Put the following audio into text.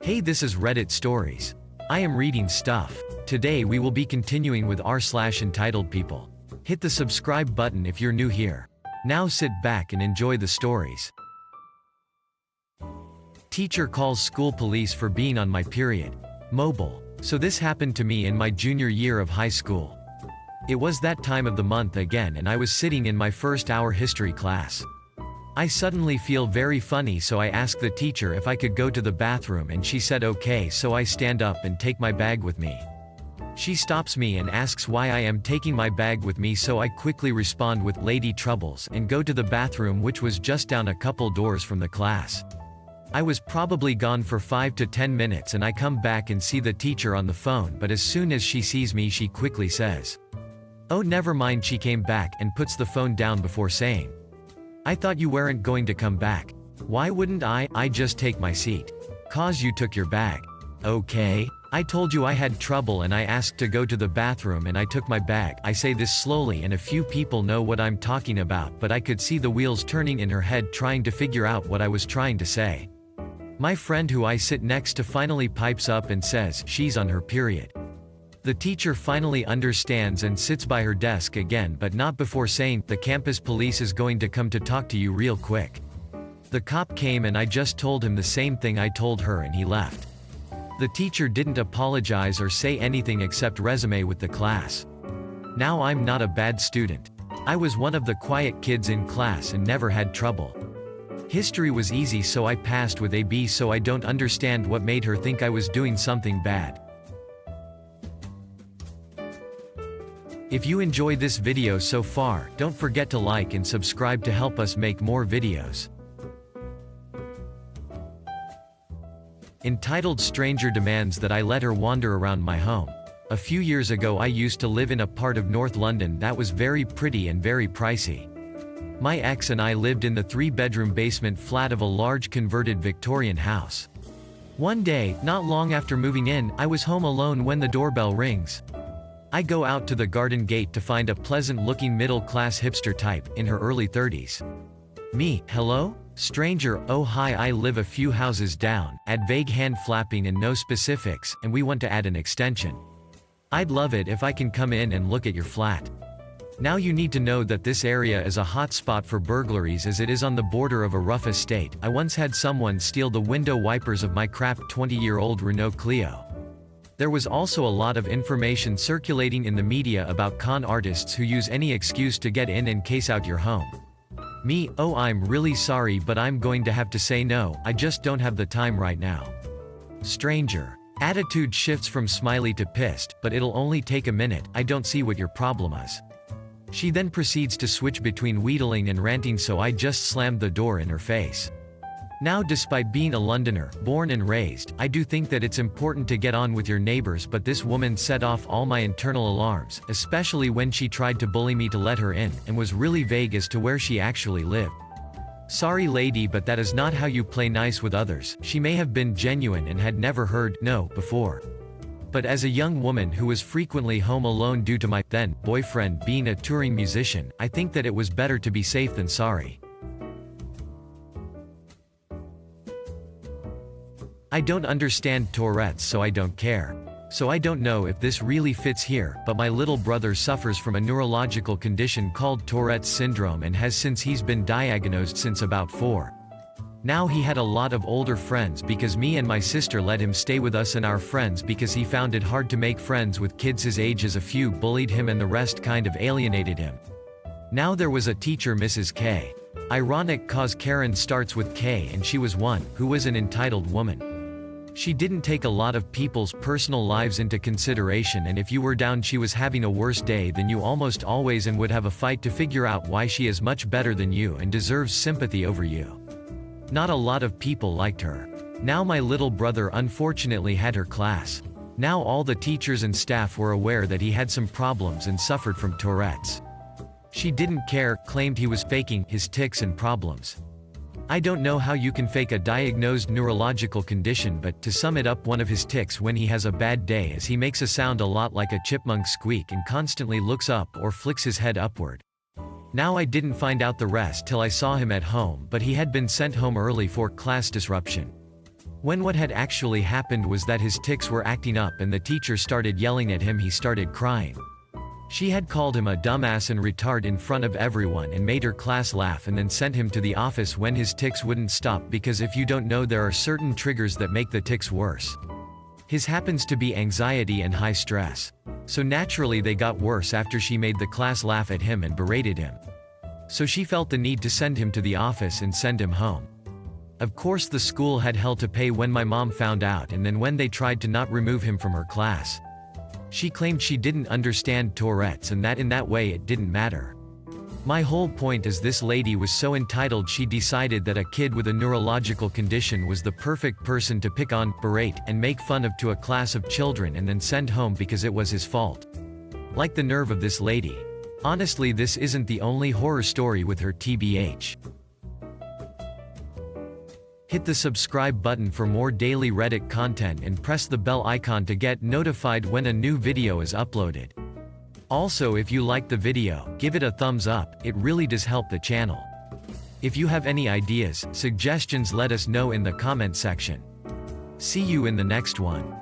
Hey, this is Reddit Stories. I am reading stuff. Today we will be continuing with r/entitledpeople. Hit the subscribe button if you're new here. Now sit back and enjoy the stories. Teacher calls school police for being on my period. Mobile. So this happened to me in my junior year of high school. It was that time of the month again and I was sitting in my first hour history class. I suddenly feel very funny, so I asked the teacher if I could go to the bathroom and she said okay, so I stand up and take my bag with me. She stops me and asks why I am taking my bag with me, so I quickly respond with lady troubles and go to the bathroom, which was just down a couple doors from the class. I was probably gone for 5 to 10 minutes and I come back and see the teacher on the phone, but as soon as she sees me she quickly says, "Oh, never mind." She came back and puts the phone down before saying, "I thought you weren't going to come back." "Why wouldn't I just take my seat." "'Cause you took your bag." "Okay. I told you I had trouble and I asked to go to the bathroom and I took my bag." I say this slowly and a few people know what I'm talking about, but I could see the wheels turning in her head trying to figure out what I was trying to say. My friend who I sit next to finally pipes up and says she's on her period. The teacher finally understands and sits by her desk again, but not before saying, "The campus police is going to come to talk to you real quick." The cop came and I just told him the same thing I told her and he left. The teacher didn't apologize or say anything except resume with the class. Now I'm not a bad student. I was one of the quiet kids in class and never had trouble. History was easy, so I passed with a B, so I don't understand what made her think I was doing something bad. If you enjoy this video so far, don't forget to like and subscribe to help us make more videos. Entitled stranger demands that I let her wander around my home. A few years ago I used to live in a part of North London that was very pretty and very pricey. My ex and I lived in the 3-bedroom basement flat of a large converted Victorian house. One day, not long after moving in, I was home alone when the doorbell rings. I go out to the garden gate to find a pleasant-looking middle-class hipster type, in her early 30s. Me, "Hello? Stranger, oh hi, I live a few houses down," add vague hand flapping and no specifics, "and we want to add an extension. I'd love it if I can come in and look at your flat." Now you need to know that this area is a hot spot for burglaries as it is on the border of a rough estate. I once had someone steal the window wipers of my crap 20-year-old Renault Clio. There was also a lot of information circulating in the media about con artists who use any excuse to get in and case out your home. Me, "Oh, I'm really sorry, but I'm going to have to say no, I just don't have the time right now." Stranger. Attitude shifts from smiley to pissed, "But it'll only take a minute, I don't see what your problem is." She then proceeds to switch between wheedling and ranting, so I just slammed the door in her face. Now, despite being a Londoner, born and raised, I do think that it's important to get on with your neighbors, but this woman set off all my internal alarms, especially when she tried to bully me to let her in, and was really vague as to where she actually lived. Sorry lady, but that is not how you play nice with others. She may have been genuine and had never heard no before. But as a young woman who was frequently home alone due to my then boyfriend being a touring musician, I think that it was better to be safe than sorry. I don't understand Tourettes, so I don't care. So I don't know if this really fits here, but my little brother suffers from a neurological condition called Tourette's syndrome and has since he's been diagnosed since about 4. Now he had a lot of older friends because me and my sister let him stay with us and our friends because he found it hard to make friends with kids his age, as a few bullied him and the rest kind of alienated him. Now there was a teacher, Mrs. K. Ironic, cause Karen starts with K and she was one, who was an entitled woman. She didn't take a lot of people's personal lives into consideration, and if you were down she was having a worse day than you almost always and would have a fight to figure out why she is much better than you and deserves sympathy over you. Not a lot of people liked her. Now my little brother unfortunately had her class. Now all the teachers and staff were aware that he had some problems and suffered from Tourette's. She didn't care, claimed he was faking his tics and problems. I don't know how you can fake a diagnosed neurological condition, but to sum it up, one of his tics when he has a bad day is he makes a sound a lot like a chipmunk squeak and constantly looks up or flicks his head upward. Now I didn't find out the rest till I saw him at home, but he had been sent home early for class disruption. When what had actually happened was that his tics were acting up and the teacher started yelling at him, he started crying. She had called him a dumbass and retard in front of everyone and made her class laugh and then sent him to the office when his tics wouldn't stop, because if you don't know, there are certain triggers that make the tics worse. His happens to be anxiety and high stress. So naturally they got worse after she made the class laugh at him and berated him. So she felt the need to send him to the office and send him home. Of course the school had hell to pay when my mom found out, and then when they tried to not remove him from her class. She claimed she didn't understand Tourettes and that in that way it didn't matter. My whole point is this lady was so entitled she decided that a kid with a neurological condition was the perfect person to pick on, berate, and make fun of to a class of children and then send home because it was his fault. Like the nerve of this lady. Honestly, this isn't the only horror story with her, tbh. Hit the subscribe button for more daily Reddit content and press the bell icon to get notified when a new video is uploaded. Also, if you liked the video, give it a thumbs up, it really does help the channel. If you have any ideas, suggestions, let us know in the comment section. See you in the next one.